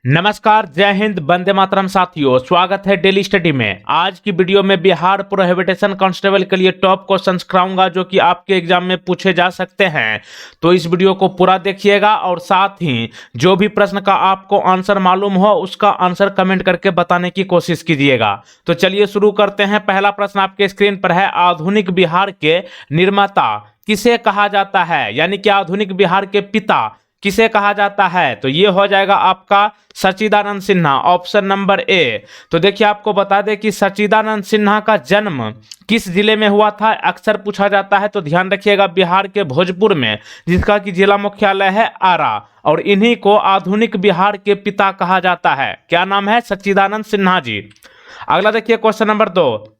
नमस्कार, जय हिंद, वंदे मातरम साथियों। स्वागत है डेली स्टडी में। आज की वीडियो में बिहार प्रोहिबिशन कांस्टेबल के लिए टॉप क्वेश्चंस कराऊंगा जो कि आपके एग्जाम में पूछे जा सकते हैं। तो इस वीडियो को पूरा देखिएगा और साथ ही जो भी प्रश्न का आपको आंसर मालूम हो उसका आंसर कमेंट करके बताने की कोशिश कीजिएगा। तो चलिए शुरू करते हैं। पहला प्रश्न आपके स्क्रीन पर है, आधुनिक बिहार के निर्माता किसे कहा जाता है, यानी कि आधुनिक बिहार के पिता किसे कहा जाता है। तो ये हो जाएगा आपका सच्चिदानंद सिन्हा, ऑप्शन नंबर ए। तो देखिए आपको बता दें कि सच्चिदानंद सिन्हा का जन्म किस जिले में हुआ था, अक्सर पूछा जाता है। तो ध्यान रखिएगा, बिहार के भोजपुर में, जिसका कि जिला मुख्यालय है आरा, और इन्हीं को आधुनिक बिहार के पिता कहा जाता है। क्या नाम है? सच्चिदानंद सिन्हा जी। अगला देखिए question number 2,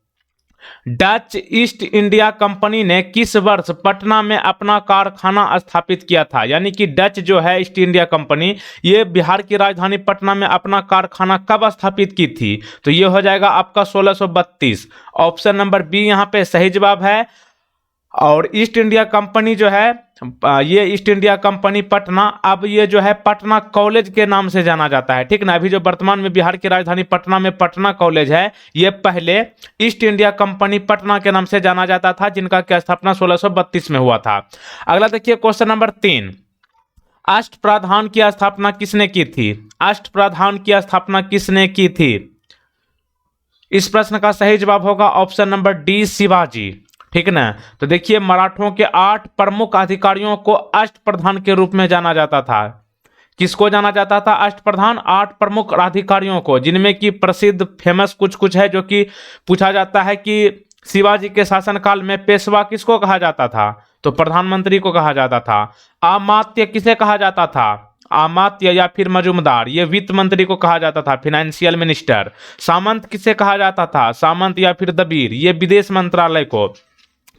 Dutch east India company ने किस वर्ष पटना में अपना कारखाना स्थापित किया था। यानी कि डच जो है ईस्ट इंडिया कंपनी, ये बिहार की राजधानी पटना में अपना कारखाना कब स्थापित की थी। तो ये हो जाएगा आपका 1632। ऑप्शन नंबर बी यहाँ पे सही जवाब है। और ईस्ट इंडिया कंपनी जो है, ये ईस्ट इंडिया कंपनी पटना, अब ये जो है पटना कॉलेज के नाम से जाना जाता है, ठीक ना। अभी जो वर्तमान में बिहार की राजधानी पटना में पटना कॉलेज है, ये पहले ईस्ट इंडिया कंपनी पटना के नाम से जाना जाता था, जिनका की स्थापना 1632 में हुआ था। अगला देखिए क्वेश्चन नंबर 3, अष्टप्रधान की स्थापना किसने की थी। अष्टप्रधान की स्थापना किसने की थी। इस प्रश्न का सही जवाब होगा ऑप्शन नंबर डी, शिवाजी, ठीक ना। तो देखिए, मराठों के 8 प्रमुख अधिकारियों को अष्टप्रधान के रूप में जाना जाता था। किसको जाना जाता था? अष्टप्रधान, 8 प्रमुख अधिकारियों को, जिनमें कि प्रसिद्ध फेमस कुछ है जो कि पूछा जाता है कि शिवाजी के शासनकाल में पेशवा किसको कहा जाता था। तो प्रधानमंत्री को कहा जाता था। अमात्य किसे कहा जाता था? अमात्य या फिर मजूमदार, ये वित्त मंत्री को कहा जाता था, फाइनेंशियल मिनिस्टर। सामंत किसे कहा जाता था? सामंत या फिर दबीर, ये विदेश मंत्रालय को,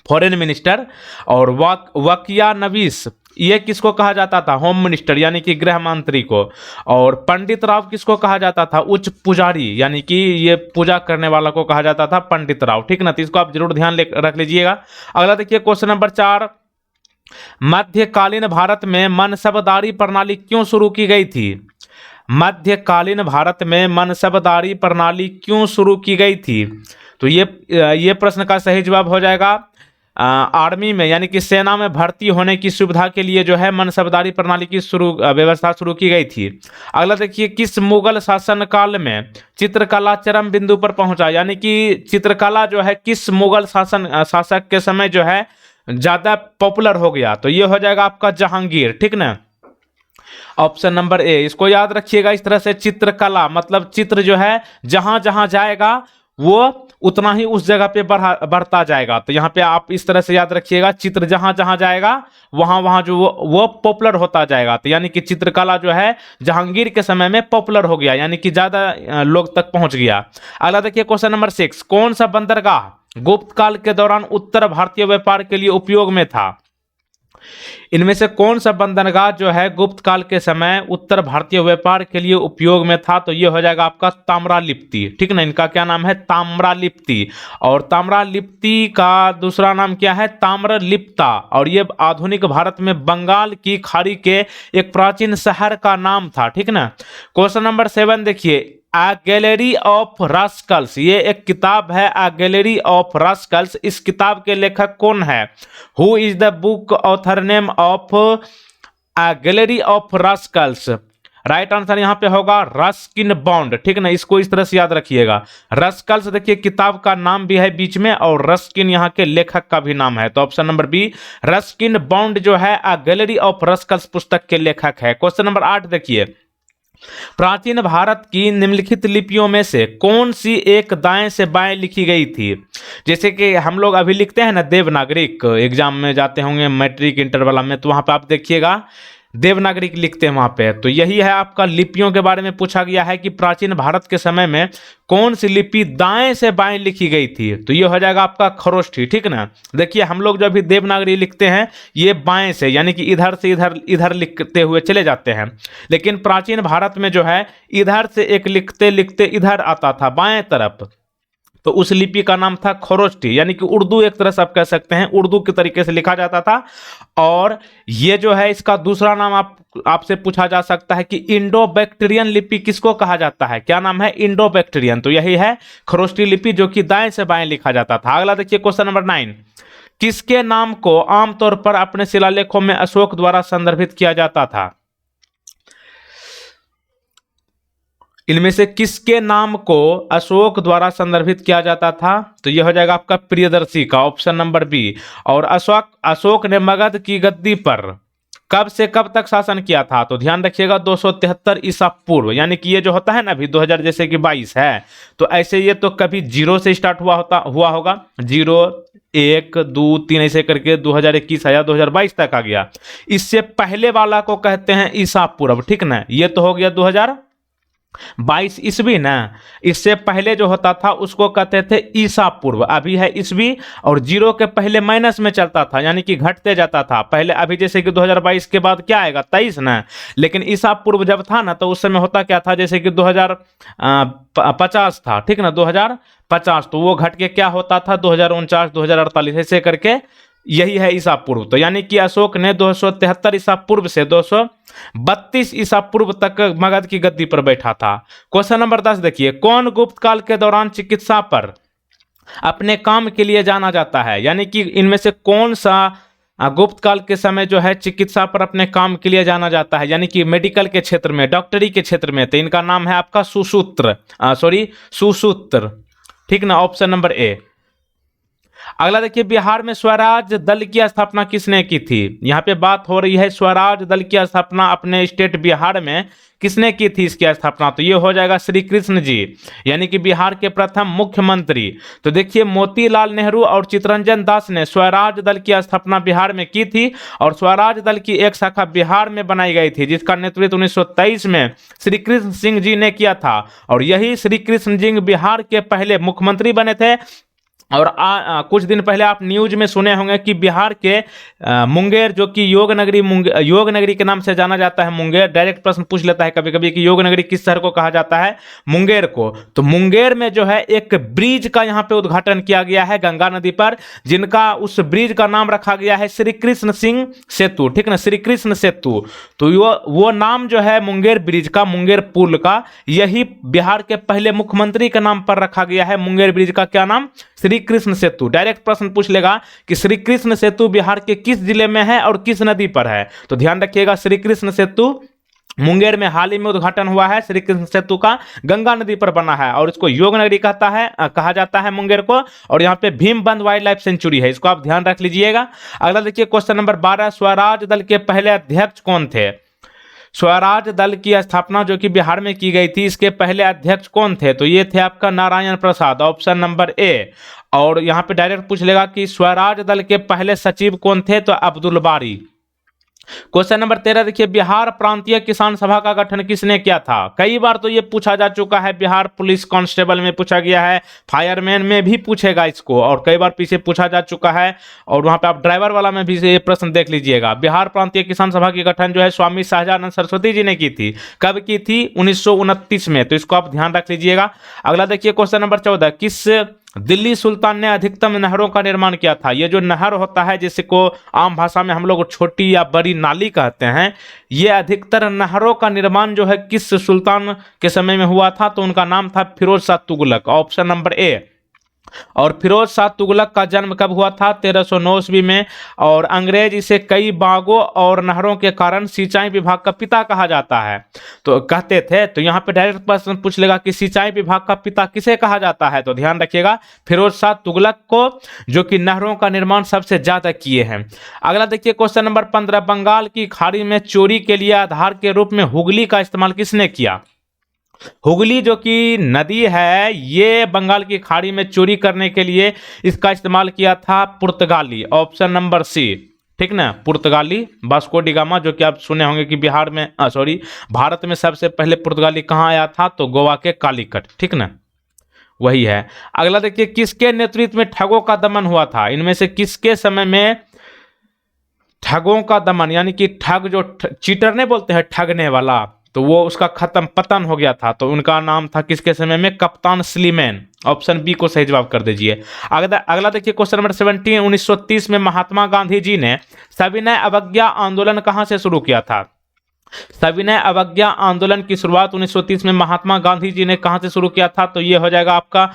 फॉरेन मिनिस्टर। और वकिया नवीस, ये किसको कहा जाता था? होम मिनिस्टर, यानी कि गृह मंत्री को। और पंडित राव किसको कहा जाता था? उच्च पुजारी, यानी कि ये पूजा करने वाला को कहा जाता था पंडित राव, ठीक ना। तो इसको आप जरूर ध्यान रख लीजिएगा। अगला देखिए क्वेश्चन नंबर 4, मध्यकालीन भारत में मनसबदारी प्रणाली क्यों शुरू की गई थी। मध्यकालीन भारत में मनसबदारी प्रणाली क्यों शुरू की गई थी। तो ये प्रश्न का सही जवाब हो जाएगा आर्मी में, यानी कि सेना में भर्ती होने की सुविधा के लिए जो है मनसबदारी प्रणाली की व्यवस्था शुरू की गई थी। अगला देखिए, किस मुगल शासनकाल में चित्रकला चरम बिंदु पर पहुंचा। यानी कि चित्रकला जो है किस मुगल शासक के समय जो है ज्यादा पॉपुलर हो गया। तो ये हो जाएगा आपका जहांगीर, ठीक ना। ऑप्शन नंबर ए, इसको याद रखिएगा। इस तरह से चित्रकला मतलब चित्र जो है जहां जहां जाएगा वो उतना ही उस जगह पे बढ़ता जाएगा। तो यहाँ पे आप इस तरह से याद रखिएगा, चित्र जहां जहां जाएगा वहां वहां जो वो पॉपुलर होता जाएगा। तो यानी कि चित्रकला जो है जहांगीर के समय में पॉपुलर हो गया, यानी कि ज्यादा लोग तक पहुंच गया। अगला देखिए क्वेश्चन नंबर 6, कौन सा बंदरगाह गुप्त काल के दौरान उत्तर भारतीय व्यापार के लिए उपयोग में था। इनमें से कौन सा बंदरगाह जो है गुप्त काल के समय उत्तर भारतीय व्यापार के लिए उपयोग में था। तो ये हो जाएगा आपका ताम्रलिप्ति, ठीक ना। इनका क्या नाम है? ताम्रलिप्ति। और ताम्रलिप्ति का दूसरा नाम क्या है? ताम्रलिप्ता। और ये आधुनिक भारत में बंगाल की खाड़ी के एक प्राचीन शहर का नाम था, ठीक ना। क्वेश्चन नंबर 7 देखिए, A गैलरी ऑफ रास्कल्स, ये एक किताब है, A गैलरी ऑफ रास्कल्स। इस किताब के लेखक कौन है? Who is the book author name of A gallery of Rascals. Right answer यहाँ पे होगा रस्किन बॉन्ड, ठीक ना। इसको इस तरह से याद रखिएगा। रस्कल्स देखिए किताब का नाम भी है बीच में, और रस्किन यहाँ के लेखक का भी नाम है। तो option number B, Ruskin Bond जो है A गैलरी ऑफ रास्कल्स पुस्तक के लेखक है। क्वेश्चन नंबर 8 देखिए, प्राचीन भारत की निम्नलिखित लिपियों में से कौन सी एक दाएं से बाएं लिखी गई थी। जैसे कि हम लोग अभी लिखते हैं ना देवनागरिक, एग्जाम में जाते होंगे मैट्रिक इंटर वाला में, तो वहां पे आप देखिएगा देवनागरिक लिखते हैं वहां पे। तो यही है आपका लिपियों के बारे में पूछा गया है कि प्राचीन भारत के समय में कौन सी लिपि दाएं से बाएं लिखी गई थी। तो ये हो जाएगा आपका खरोष्ठी, ठीक ना। देखिए हम लोग जो भी देवनागरी लिखते हैं ये बाएं से, यानी कि इधर से इधर लिखते हुए चले जाते हैं। लेकिन प्राचीन भारत में जो है इधर से एक लिखते लिखते इधर आता था बाएं तरफ। तो उस लिपि का नाम था खरोष्ठी, यानी कि उर्दू एक तरह से आप कह सकते हैं, उर्दू के तरीके से लिखा जाता था। और ये जो है इसका दूसरा नाम आपसे पूछा जा सकता है कि इंडो बैक्टीरियन लिपि किसको कहा जाता है, क्या नाम है, इंडो बैक्टीरियन। तो यही है खरोष्ठी लिपि, जो कि दाएं से बाएं लिखा जाता था। अगला देखिए क्वेश्चन नंबर 9, किसके नाम को आमतौर पर अपने शिलालेखों में अशोक द्वारा संदर्भित किया जाता था? इनमें से किसके नाम को अशोक द्वारा संदर्भित किया जाता था? तो यह हो जाएगा आपका प्रियदर्शी का, ऑप्शन नंबर बी। और अशोक ने मगध की गद्दी पर कब से कब तक शासन किया था? तो ध्यान रखिएगा 273 ईसा पूर्व, यानी कि ये जो होता है ना अभी 2000 जैसे कि 22 है, तो ऐसे ये तो कभी 0 से स्टार्ट हुआ होगा, 0 1 2 3 ऐसे करके 2021 आया, 2022 तक आ गया। इससे पहले वाला को कहते हैं ईसा पूर्व, ठीक ना। ये तो हो गया 2022 ईस्वी ना। इससे पहले जो होता था उसको कहते थे ईसा पूर्व, अभी है ईस्वी, और 0 के पहले माइनस में चलता था, यानी कि घटते जाता था पहले। अभी जैसे कि 2022 के बाद क्या आएगा, 23 ना। लेकिन ईसा पूर्व जब था ना, तो उस समय होता क्या था, जैसे कि 2050 था, ठीक ना, 2050, तो वो घट के क्या होता था 2049 2048 ऐसे करके, यही है ईसा पूर्व। तो यानी कि अशोक ने 273 ईसा पूर्व से 232 ईसा पूर्व तक मगध की गद्दी पर बैठा था। क्वेश्चन नंबर 10 देखिए, कौन गुप्त काल के दौरान चिकित्सा पर अपने काम के लिए जाना जाता है? यानी कि इनमें से कौन सा गुप्त काल के समय जो है चिकित्सा पर अपने काम के लिए जाना जाता है, यानी कि मेडिकल के क्षेत्र में, डॉक्टरी के क्षेत्र में? तो इनका नाम है आपका सुसूत्र, ठीक ना, ऑप्शन नंबर ए। अगला देखिए, बिहार में स्वराज दल की स्थापना किसने की थी? यहां पे बात हो रही है स्वराज दल की स्थापना अपने स्टेट बिहार में किसने की थी इसकी स्थापना? तो ये हो जाएगा श्री कृष्ण जी, यानी कि बिहार के प्रथम मुख्यमंत्री। तो देखिए, मोतीलाल नेहरू और चित्तरंजन दास ने स्वराज दल की स्थापना बिहार में की थी, और स्वराज दल की एक शाखा बिहार में बनाई गई थी, जिसका नेतृत्व 1923 में श्री कृष्ण सिंह जी ने किया था। और यही श्री कृष्ण सिंह बिहार के पहले मुख्यमंत्री बने थे। और कुछ दिन पहले आप न्यूज में सुने होंगे कि बिहार के मुंगेर, जो कि योग नगरी के नाम से जाना जाता है, मुंगेर, डायरेक्ट प्रश्न पूछ लेता है कभी कभी कि योग नगरी किस शहर को कहा जाता है? मुंगेर को। तो मुंगेर में जो है एक ब्रिज का यहाँ पे उद्घाटन किया गया है गंगा नदी पर, जिनका उस ब्रिज का नाम रखा गया है श्री कृष्ण सिंह सेतु, ठीक ना, श्री कृष्ण सेतु। तो वो नाम जो है मुंगेर ब्रिज का, मुंगेर पुल का, यही बिहार के पहले मुख्यमंत्री के नाम पर रखा गया है। मुंगेर ब्रिज का क्या नाम? श्री कृष्ण सेतु। डायरेक्ट प्रश्न पूछ लेगा कि श्री कृष्ण सेतु बिहार के किस जिले में है और किस नदी पर है? तो ध्यान रखिएगा, श्री कृष्ण सेतु मुंगेर में हाल ही में उद्घाटन हुआ है। श्री कृष्ण सेतु का गंगा नदी पर बना है, और इसको योग नगरी कहा जाता है मुंगेर को। और यहाँ पे भीमबंध वाइल्ड लाइफ सेंचुरी है, इसको आप ध्यान रख लीजिएगा। अगला देखिए क्वेश्चन नंबर 12, स्वराज दल के पहले अध्यक्ष कौन थे? स्वराज दल की स्थापना जो कि बिहार में की गई थी, इसके पहले अध्यक्ष कौन थे? तो ये थे आपका Narayan Prasad, option number A. और यहां पे डायरेक्ट पूछ लेगा कि स्वराज दल के पहले सचिव कौन थे? तो अब्दुल बारी। क्वेश्चन नंबर 13 देखिए, बिहार प्रांतीय किसान सभा का गठन किसने किया था? कई बार तो ये पूछा जा चुका है, बिहार पुलिस कांस्टेबल में पूछा गया है, फायरमैन में भी पूछेगा इसको, और कई बार पीछे पूछा जा चुका है। और वहां पे आप ड्राइवर वाला में भी ये प्रश्न देख लीजिएगा। बिहार प्रांतीय किसान सभा की गठन जो है स्वामी सहजानंद सरस्वती जी ने की थी। कब की थी? 1929 में। तो इसको आप ध्यान रख लीजिएगा। अगला देखिए क्वेश्चन नंबर 14, किस दिल्ली सुल्तान ने अधिकतम नहरों का निर्माण किया था? ये जो नहर होता है, जिसको आम भाषा में हम लोग छोटी या बड़ी नाली कहते हैं, ये अधिकतर नहरों का निर्माण जो है किस सुल्तान के समय में हुआ था? तो उनका नाम था Firoz Shah Tughlaq, option number A. और फिरोज शाह तुगलक का जन्म कब हुआ था? 1309 ईस्वी में। और अंग्रेज इसे कई बागों और नहरों के कारण सिंचाई विभाग का पिता कहा जाता है, तो कहते थे। तो यहाँ पे डायरेक्ट प्रश्न पूछ लेगा कि सिंचाई विभाग का पिता किसे कहा जाता है? तो ध्यान रखिएगा, फिरोज शाह तुगलक को, जो कि नहरों का निर्माण सबसे ज्यादा किए हैं। अगला देखिए क्वेश्चन नंबर 15, बंगाल की खाड़ी में चोरी के लिए आधार के रूप में हुगली का इस्तेमाल किसने किया? हुगली जो कि नदी है, ये बंगाल की खाड़ी में चोरी करने के लिए इसका इस्तेमाल किया था पुर्तगाली, ऑप्शन नंबर सी, ठीक ना, पुर्तगाली। वास्को डी गामा, जो कि आप सुने होंगे कि भारत में सबसे पहले पुर्तगाली कहाँ आया था? तो गोवा के कालीकट, ठीक ना, वही है। अगला देखिए, किसके नेतृत्व में ठगों का दमन हुआ था? इनमें से किसके समय में ठगों का दमन, यानी कि ठग जो चीटर नहीं बोलते हैं, ठगने वाला, तो तो वो उसका खत्म पतन हो गया था, तो उनका नाम था किसके समय में, कप्तान स्लीमैन। ऑप्शन बी को सही जवाब कर दीजिए। अगला देखिए क्वेश्चन नंबर 17, 1930 में महात्मा गांधी जी ने सविनय अवज्ञा आंदोलन कहां से शुरू किया था? सविनय अवज्ञा आंदोलन की शुरुआत 1930 में महात्मा गांधी जी ने कहां से शुरू किया था? तो ये हो जाएगा आपका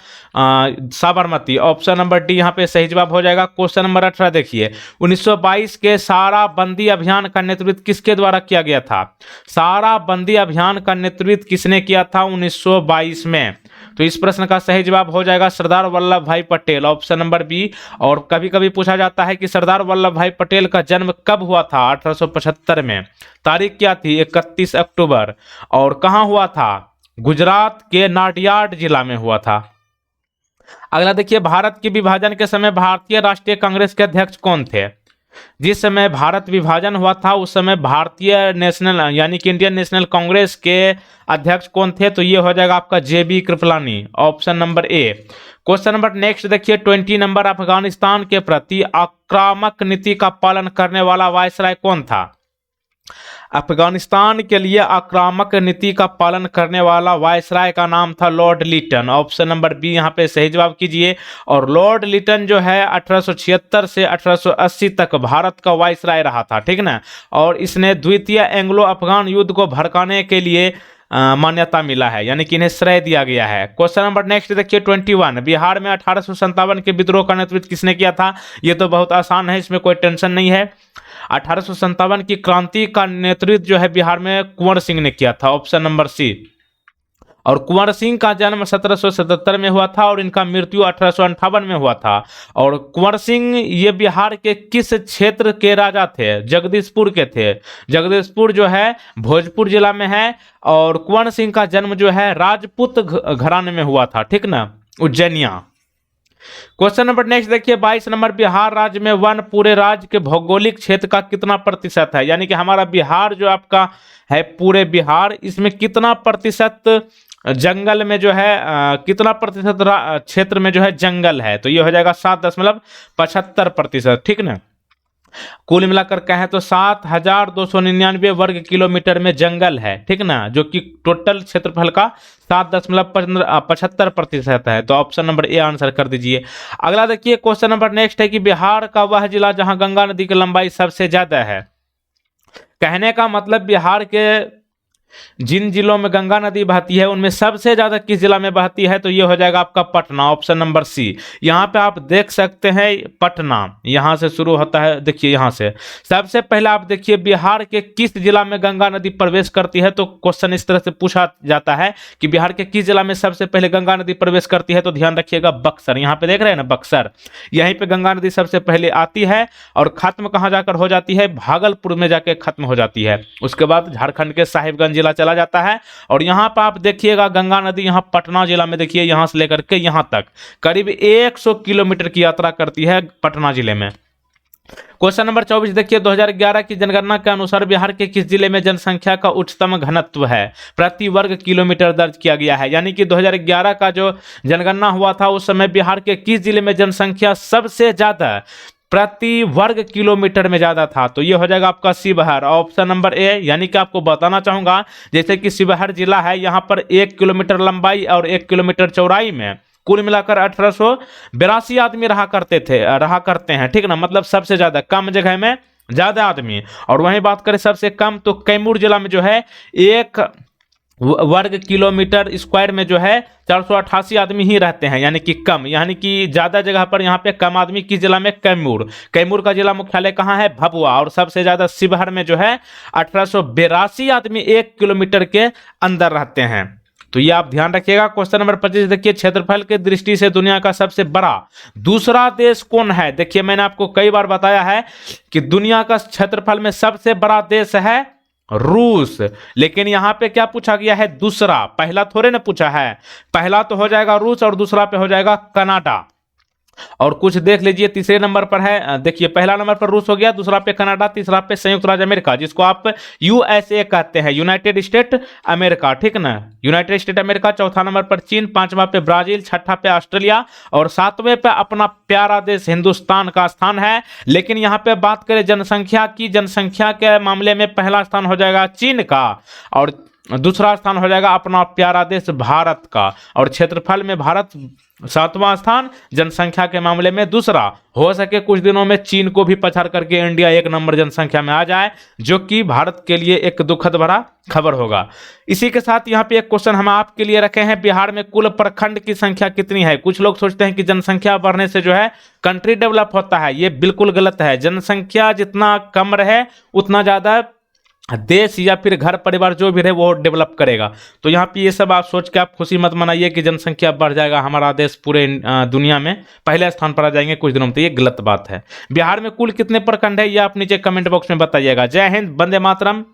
साबरमती। ऑप्शन नंबर डी यहां पे सही जवाब हो जाएगा। क्वेश्चन नंबर 18 देखिए, 1922 के सारा बंदी अभियान का नेतृत्व किसके द्वारा किया गया था? सारा बंदी अभियान का नेतृत्व किसने किया था 1922 में? तो इस प्रश्न का सही जवाब हो जाएगा सरदार वल्लभ भाई पटेल। Option number B. और कभी कभी पूछा जाता है कि सरदार वल्लभ भाई पटेल का जन्म कब हुआ था? 1875 में। तारीख क्या थी? 31 अक्टूबर। और कहां हुआ था? गुजरात के नाडियाड जिला में हुआ था। अगला देखिए, भारत के विभाजन के समय भारतीय राष्ट्रीय कांग्रेस के अध्यक्ष कौन थे? जिस समय भारत विभाजन हुआ था उस समय भारतीय नेशनल यानी कि इंडियन नेशनल कांग्रेस के अध्यक्ष कौन थे? तो ये हो जाएगा आपका JB Kripalani. Option number A. Question number next देखिए, 20 नंबर, अफगानिस्तान के प्रति आक्रामक नीति का पालन करने वाला वायसराय कौन था? अफगानिस्तान के लिए आक्रामक नीति का पालन करने वाला वायसराय का नाम था Lord Lytton. Option number B यहां पे सही जवाब कीजिए। और लॉर्ड लिटन जो है 1876 से 1880 तक भारत का वायसराय रहा था, ठीक ना। और इसने द्वितीय एंग्लो अफगान युद्ध को भड़काने के लिए मान्यता मिला है, यानी कि इन्हें श्रेय दिया गया है। क्वेश्चन नंबर नेक्स्ट देखिए, 21, बिहार में 1857 के विद्रोह का नेतृत्व किसने किया था? ये तो बहुत आसान है, इसमें कोई टेंशन नहीं है। 1857 की क्रांति का नेतृत्व जो है बिहार में कुंवर सिंह ने किया था। Option number C. और कुंवर सिंह का जन्म 1777 में हुआ था और इनका मृत्यु 1858 में हुआ था। और कुंवर सिंह ये बिहार के किस क्षेत्र के राजा थे? जगदीशपुर के थे। जगदीशपुर जो है भोजपुर जिला में है। और कुंवर सिंह का जन्म जो है राजपूत घराने में हुआ था, ठीक ना, उज्जैनिया। क्वेश्चन नंबर नेक्स्ट देखिए, 22 नंबर, बिहार राज्य में वन पूरे राज्य के भौगोलिक क्षेत्र का कितना प्रतिशत है? यानी कि हमारा बिहार जो आपका है पूरे बिहार, इसमें कितना प्रतिशत जंगल में जो है कितना प्रतिशत क्षेत्र में जो है जंगल है? तो ये हो जाएगा 7.75%, ठीक ना। कुल मिलाकर कहें तो 7,299 वर्ग किलोमीटर में जंगल है, ठीक ना, जो कि टोटल क्षेत्रफल का 7.75% है। तो ऑप्शन नंबर ए आंसर कर दीजिए। अगला देखिए, क्वेश्चन नंबर नेक्स्ट है कि बिहार का वह जिला जहां गंगा नदी की लंबाई सबसे ज्यादा है। कहने का मतलब बिहार के जिन जिलों में गंगा नदी बहती है उनमें सबसे ज्यादा किस जिला में बहती है? तो ये हो जाएगा आपका पटना। ऑप्शन नंबर सी। यहां पे आप देख सकते हैं पटना यहां से शुरू होता है। देखिए यहां से सबसे पहले आप देखिए बिहार के किस जिला में गंगा नदी प्रवेश करती है। तो क्वेश्चन इस तरह से पूछा जाता है कि बिहार के किस जिला में सबसे पहले गंगा नदी प्रवेश करती है। तो ध्यान रखिएगा बक्सर। यहां पे देख रहे हैं ना बक्सर, यहीं पे गंगा नदी सबसे पहले आती है और खत्म कहां जाकर हो जाती है? भागलपुर में जाके खत्म हो जाती है। उसके बाद झारखंड के साहिबगंज चला जाता है। और यहां पर आप देखिएगा गंगा नदी यहां पटना जिला में देखिए यहां से लेकर के यहां तक करीब 100 किलोमीटर की यात्रा करती है पटना जिले में। क्वेश्चन नंबर 24 देखिए, 2011 की जनगणना के अनुसार बिहार के किस जिले में जनसंख्या का उच्चतम घनत्व है प्रति वर्ग किलोमीटर दर्ज किया गया है? यानी कि 2011 का जो जनगणना हुआ था उस समय बिहार के किस जिले में जनसंख्या सबसे ज्यादा प्रति वर्ग किलोमीटर में ज्यादा था? तो ये हो जाएगा आपका शिवहर। ऑप्शन नंबर ए। यानी कि आपको बताना चाहूंगा जैसे कि शिवहर जिला है, यहां पर 1 किलोमीटर लंबाई और 1 किलोमीटर चौड़ाई में कुल मिलाकर 1882 आदमी रहा करते हैं, ठीक ना। मतलब सबसे ज्यादा, कम जगह में ज्यादा आदमी। और वहीं बात करें सबसे कम, तो कैमूर जिला में जो है 1 वर्ग किलोमीटर स्क्वायर में जो है 488 आदमी ही रहते हैं, यानी कि कम। यानी कि ज्यादा जगह पर यहाँ पे कम आदमी किस जिला में? कैमूर का जिला मुख्यालय कहाँ है? भभुआ। और सबसे ज्यादा शिवहर में जो है 1882 आदमी 1 किलोमीटर के अंदर रहते हैं। तो ये आप ध्यान रखिएगा। क्वेश्चन नंबर 25 देखिए, क्षेत्रफल के दृष्टि से दुनिया का सबसे बड़ा दूसरा देश कौन है? देखिए मैंने आपको कई बार बताया है कि दुनिया का क्षेत्रफल में सबसे बड़ा देश है रूस। लेकिन यहां पे क्या पूछा गया है? दूसरा। पहला थोड़े ना पूछा है। पहला तो हो जाएगा रूस और दूसरा पे हो जाएगा कनाडा। और कुछ देख लीजिए, तीसरे नंबर पर है, देखिए पहला नंबर पर रूस हो गया, दूसरा पे कनाडा, तीसरा पे संयुक्त राज्य अमेरिका, जिसको आप यूएसए कहते हैं, यूनाइटेड स्टेट अमेरिका, ठीक ना, यूनाइटेड स्टेट अमेरिका। चौथा नंबर पर चीन, पांचवा पे ब्राजील, छठा पे ऑस्ट्रेलिया और सातवें पे अपना प्यारा देश हिंदुस्तान का स्थान है। लेकिन यहां पे बात करें जनसंख्या की, जनसंख्या के मामले में पहला स्थान हो जाएगा चीन का। और दूसरा स्थान हो जाएगा अपना प्यारा देश भारत का, और क्षेत्रफल में भारत 7वां स्थान, जनसंख्या के मामले में दूसरा। हो सके कुछ दिनों में चीन को भी पछाड़ करके इंडिया 1 नंबर जनसंख्या में आ जाए, जो कि भारत के लिए एक दुखद भरा खबर होगा। इसी के साथ यहाँ पे एक क्वेश्चन हम आपके लिए रखे हैं, बिहार में कुल प्रखंड की संख्या कितनी है? कुछ लोग सोचते हैं कि जनसंख्या बढ़ने से जो है कंट्री डेवलप होता है, ये बिल्कुल गलत है। जनसंख्या जितना कम रहे उतना ज्यादा देश या फिर घर परिवार जो भी रहे वो डेवलप करेगा। तो यहाँ पे ये सब आप सोच के आप खुशी मत मनाइए कि जनसंख्या बढ़ जाएगा, हमारा देश पूरे दुनिया में पहले स्थान पर आ जाएंगे कुछ दिनों में, तो ये गलत बात है। बिहार में कुल कितने प्रखंड है ये आप नीचे कमेंट बॉक्स में बताइएगा। जय हिंद, वंदे मातरम।